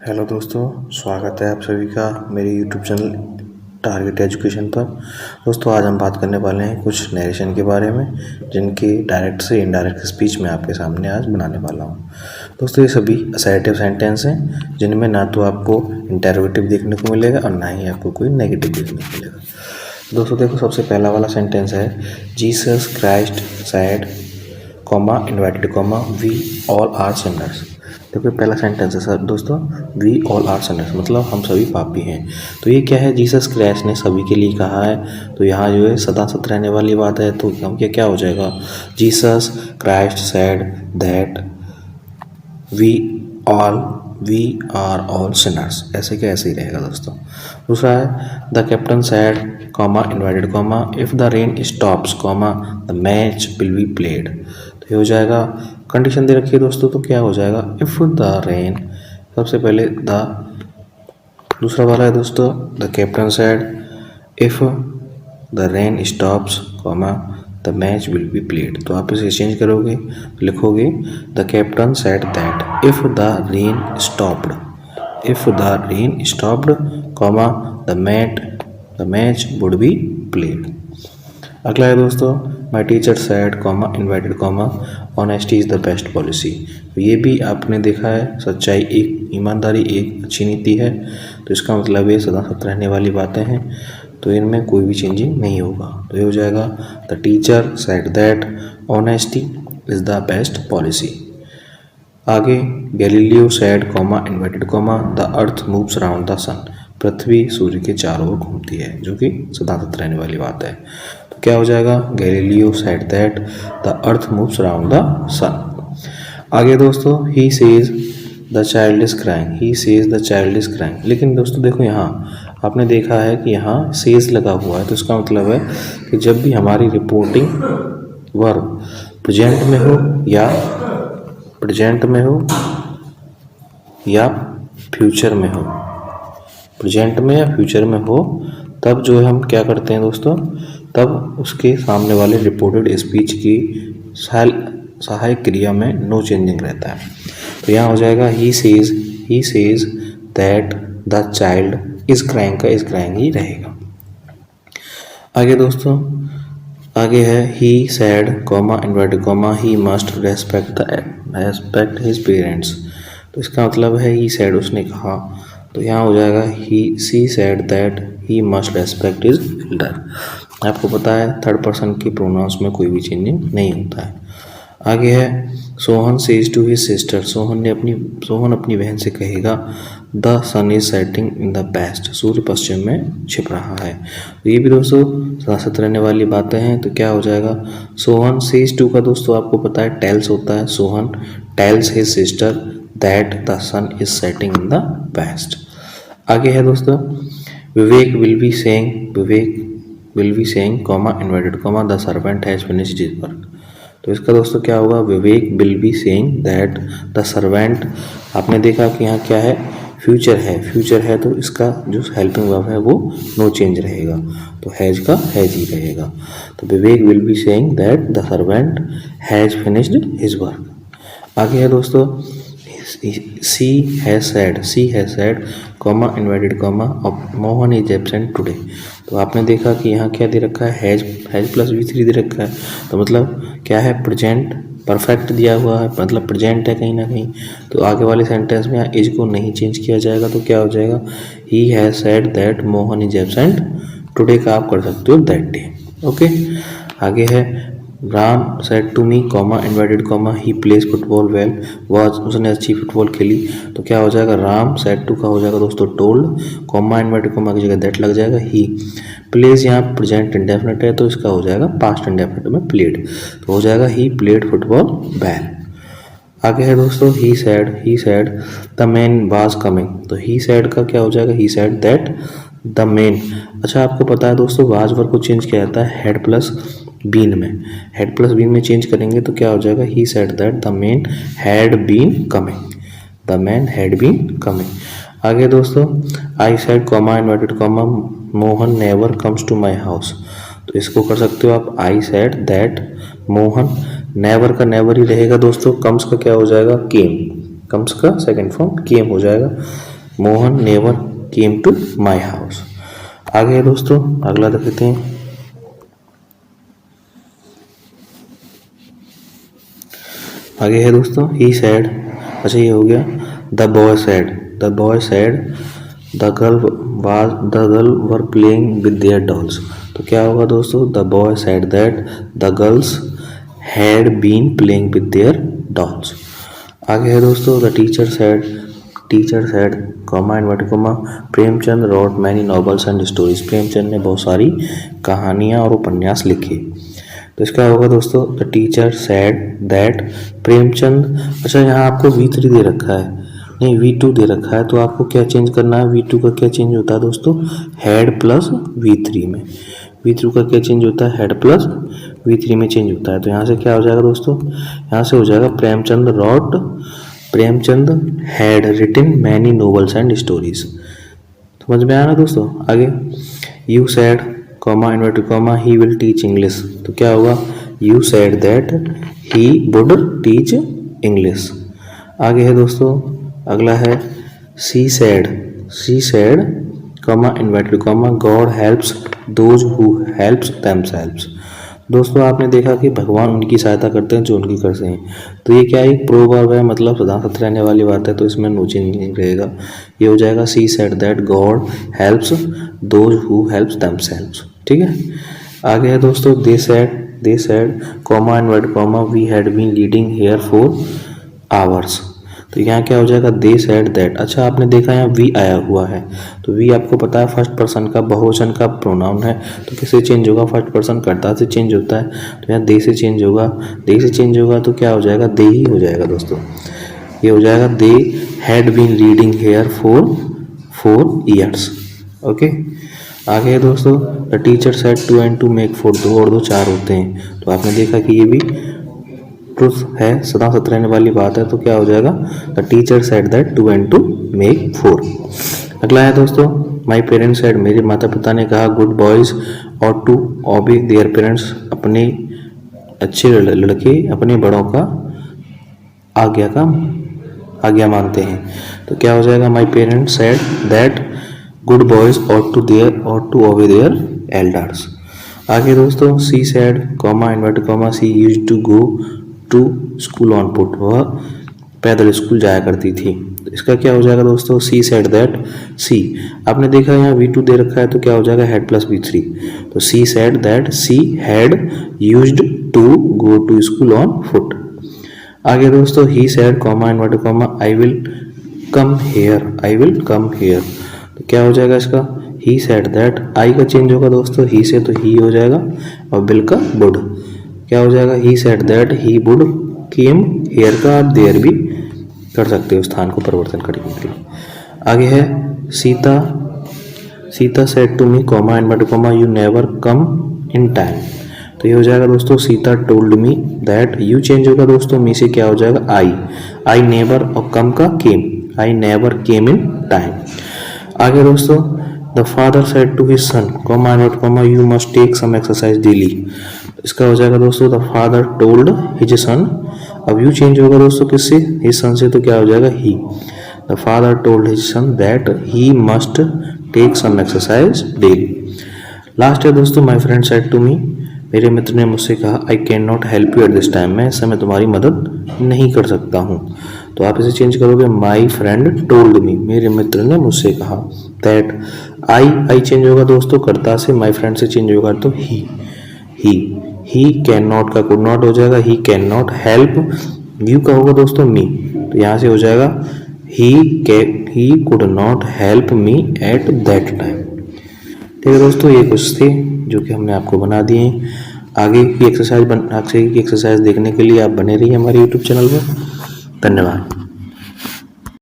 Hello दोस्तों, स्वागत है आप सभी का मेरे यूट्यूब चैनल टारगेट एजुकेशन पर। दोस्तों आज हम बात करने वाले हैं कुछ नरेशन के बारे में, जिनकी डायरेक्ट से इनडायरेक्ट स्पीच मैं आपके सामने आज बनाने वाला हूं। दोस्तों ये सभी असर्टिव सेंटेंस हैं, जिनमें ना तो आपको इंटरोगेटिव देखने को मिलेगा और ना ही आपको कोई नेगेटिव देखने को मिलेगा। दोस्तों देखो, सबसे पहला वाला सेंटेंस है Jesus Christ said comma inverted comma we all are sinners. देखो पहला सेंटेंस है सर दोस्तों, वी ऑल आर सिनर्स, मतलब हम सभी पापी हैं। तो ये क्या है, जीसस क्राइस्ट ने सभी के लिए कहा है, तो यहाँ जो है सदा सत रहने वाली बात है। तो हम क्या हो जाएगा, Jesus Christ said that we are all sinners, ऐसे क्या ऐसे ही रहेगा दोस्तों। दूसरा है the captain said comma inverted comma if the rain stops comma the match will be played. तो ये हो जाएगा, कंडीशन दे रखी है दोस्तों, तो क्या हो जाएगा इफ द रेन, सबसे पहले द, दूसरा वाला है दोस्तों the captain sad if the rain stops comma the match will be played. तो आप इसे चेंज करोगे, लिखोगे the captain said that if the rain stopped comma the match would be played. अगला है दोस्तों my teacher said comma inverted comma honesty is the best policy. तो ये भी आपने देखा है, सच्चाई एक, ईमानदारी एक अच्छी नीति है। तो इसका मतलब ये सदा सत रहने वाली बातें हैं, तो इनमें कोई भी चेंजिंग नहीं होगा। तो ये हो जाएगा the teacher said that honesty is the best policy. आगे Galileo said comma inverted comma the earth moves around the sun. पृथ्वी सूर्य के चारों ओर घूमती है, जो कि सदा सत रहने वाली बात है। तो क्या हो जाएगा, Galileo said that the earth moves around the sun. आगे दोस्तों he says the child is crying, he says the child is crying. लेकिन दोस्तों देखो, यहाँ आपने देखा है कि यहाँ सेज लगा हुआ है, तो इसका मतलब है कि जब भी हमारी रिपोर्टिंग वर्ब प्रेजेंट में हो या फ्यूचर में हो, प्रेजेंट में या फ्यूचर में हो, तब जो है हम क्या करते हैं दोस्तों, तब उसके सामने वाले रिपोर्टेड स्पीच की सहायक क्रिया में नो चेंजिंग रहता है। तो यहाँ हो जाएगा he says that the child is crying का इस क्राइंग ही रहेगा। आगे दोस्तों, आगे है he said comma inverted comma he must respect his parents. तो इसका मतलब है ही सैड, उसने कहा, तो यहाँ हो जाएगा she said that he must respect his elder. आपको पता है थर्ड पर्सन के प्रोनाउंस में कोई भी चेंजिंग नहीं होता है। आगे है Sohan says to his sister, Sohan अपनी बहन से कहेगा the sun is setting in the west, सूर्य पश्चिम में छिप रहा है। तो ये भी दोस्तों सदा सत रहने वाली बातें हैं। तो क्या हो जाएगा, सोहन सेज टू का दोस्तों आपको पता है टेल्स होता है, Sohan tells his sister that the sun is setting in the west. आगे है दोस्तों Vivek will be saying comma inverted comma the servant has finished his work. तो इसका दोस्तों क्या होगा, Vivek will be saying that the servant, आपने देखा कि यहाँ क्या है, फ्यूचर है, तो इसका जो हेल्पिंग वर्ब है वो नो चेंज रहेगा, तो हैज का हैज ही रहेगा। तो Vivek will be saying that the servant has finished his work. आगे है दोस्तों she has said comma inverted comma Mohan is absent today. तो आपने देखा कि यहाँ क्या दे रखा है, हैज प्लस V3 दे रखा है, तो मतलब क्या है, प्रेजेंट परफेक्ट दिया हुआ है, मतलब प्रेजेंट है कहीं ना कहीं। तो आगे वाले सेंटेंस में यहाँ इज को नहीं चेंज किया जाएगा, तो क्या हो जाएगा, he has said that Mohan is absent today का आप कर सकते हो दैट डे। ओके, आगे है Ram said to me comma inverted comma he plays football well, उसने अच्छी फुटबॉल खेली। तो क्या हो जाएगा, राम सेड टू का हो जाएगा दोस्तों टोल्ड, कॉमा इन्वाइटेड कॉमा की जगह दैट लग जाएगा। ही प्लेज यहाँ प्रेजेंट इंडेफिनिट है, तो इसका हो जाएगा पास्ट इंडेफिनिट में प्लेड, तो हो जाएगा ही प्लेड फुटबॉल वेल। आगे है दोस्तों he said the man was coming. तो ही सैड का क्या हो जाएगा, he said that the man. अच्छा आपको पता है दोस्तों वाज वर्ब को चेंज किया जाता है हेड प्लस बीन में चेंज करेंगे, तो क्या हो जाएगा, he said that the man had been coming. आगे दोस्तों I said comma inverted comma Mohan never comes to my house. तो इसको कर सकते हो आप, I said that Mohan, never का नेवर ही रहेगा दोस्तों, कम्स का क्या हो जाएगा, केम, कम्स का सेकंड फॉर्म केम हो जाएगा। Mohan never came to my house. आगे है दोस्तों, अगला देखते हैं। आगे है दोस्तों, ही सैड। अच्छा ये हो गया। The boy said, the boy said the girl were playing with their dolls. तो क्या होगा दोस्तों, the boy said that the girls had been playing with their dolls. आगे है दोस्तों, the teacher said comma inverted comma Premchand wrote many novels and stories. Premchand ने बहुत सारी कहानियाँ और उपन्यास लिखे। तो इसका होगा दोस्तों, the teacher sad that Premchand. अच्छा यहाँ आपको V3 दे रखा है, नहीं V2 दे रखा है, तो आपको क्या चेंज करना है, V2 का क्या चेंज होता है दोस्तों, हैड प्लस V3 में। V3 का क्या चेंज होता है, हैड प्लस V3 में चेंज होता है। तो यहाँ से क्या हो जाएगा दोस्तों, यहाँ से हो जाएगा Premchand had written many novels and stories. समझ में आया ना दोस्तों। आगे, you said comma inverted comma he will teach English. तो क्या होगा, you said that he would teach English. आगे है दोस्तों, अगला है she said comma inverted comma God helps those who helps themselves. दोस्तों आपने देखा कि भगवान उनकी सहायता करते हैं जो उनकी करते हैं। तो ये क्या है, एक प्रोवर्ब है, मतलब सदा सत्य रहने वाली बात है, तो इसमें नो चेंज नहीं रहेगा। ये हो जाएगा she said that God helps those who helps themselves. ठीक है। आगे है दोस्तों, they said comma inverted comma we had been leading here for hours. तो यहाँ क्या हो जाएगा, दे सेड दैट। अच्छा आपने देखा यहाँ वी आया हुआ है, तो वी आपको पता है फर्स्ट पर्सन का बहुवचन का प्रोनाउन है, तो किससे चेंज होगा, फर्स्ट पर्सन कर्ता से चेंज होता है। तो यहाँ दे से चेंज होगा, तो क्या हो जाएगा, दे ही हो जाएगा दोस्तों। ये हो जाएगा they had been reading here for 4 years. Okay. आगे है दोस्तों, the teacher said 2 and 2 make 4। 2 और 2 4 होते हैं। तो आपने देखा कि ये भी ट्रुथ है, सदा सत्य रहने वाली बात है। तो क्या हो जाएगा, the teacher said that 2 and 2 make 4। अगला है दोस्तों, माई पेरेंट्स सेड, मेरे माता पिता ने कहा good boys are to obey their parents, अपने अच्छे लड़के अपने बड़ों का आज्ञा मानते हैं। तो क्या हो जाएगा, my parents said that good boys are to obey their elders. आगे दोस्तों, she said comma inverted comma she used to go to school on foot. वह पैदल स्कूल जाया करती थी। तो इसका क्या हो जाएगा दोस्तों, सी सेड दैट सी। आपने देखा यहाँ V2 दे रखा है, तो क्या हो जाएगा, हैड प्लस V3। तो she said that she had used to go to school on foot. आगे दोस्तों, he said comma inverted comma I will come here. तो क्या हो जाएगा इसका, ही सेड दैट। आई का चेंज होगा दोस्तों, ही से तो ही हो जाएगा, और बिल का वुड। क्या हो जाएगा, he said that he would came here का आप देयर भी कर सकते हो स्थान को परिवर्तन करने के लिए। आगे है Sita said to me comma inverted comma you never come in time. तो ये हो जाएगा दोस्तों, Sita told me that. You change होगा दोस्तों, मी से क्या हो जाएगा, आई नेवर, और कम का केम, I never came in time. आगे दोस्तों, the father said to his son comma inverted comma you must take some exercise daily. इसका हो जाएगा दोस्तों, the father told his son. अब यू चेंज होगा दोस्तों किससे, हिज सन से, तो क्या हो जाएगा, ही। The father told his son that he must take some exercise daily. Last है दोस्तों, my friend said to me, मेरे मित्र ने मुझसे कहा I can not help you at this time, मैं इस समय तुम्हारी मदद नहीं कर सकता हूँ। तो आप इसे चेंज करोगे, माई फ्रेंड टोल्ड मी, मेरे मित्र ने मुझसे कहा। दैट आई चेंज होगा दोस्तों कर्ता से, माई फ्रेंड से चेंज होगा तो ही कैन नॉट का कुड नॉट हो जाएगा, he can not help. You का होगा दोस्तों मी, तो यहाँ से हो जाएगा he could not help me at that time. ठीक है दोस्तों, ये कुछ थे जो कि हमने आपको बना दिए हैं। आगे की एक्सरसाइज देखने के लिए आप बने रहिए हमारे YouTube चैनल पर। धन्यवाद।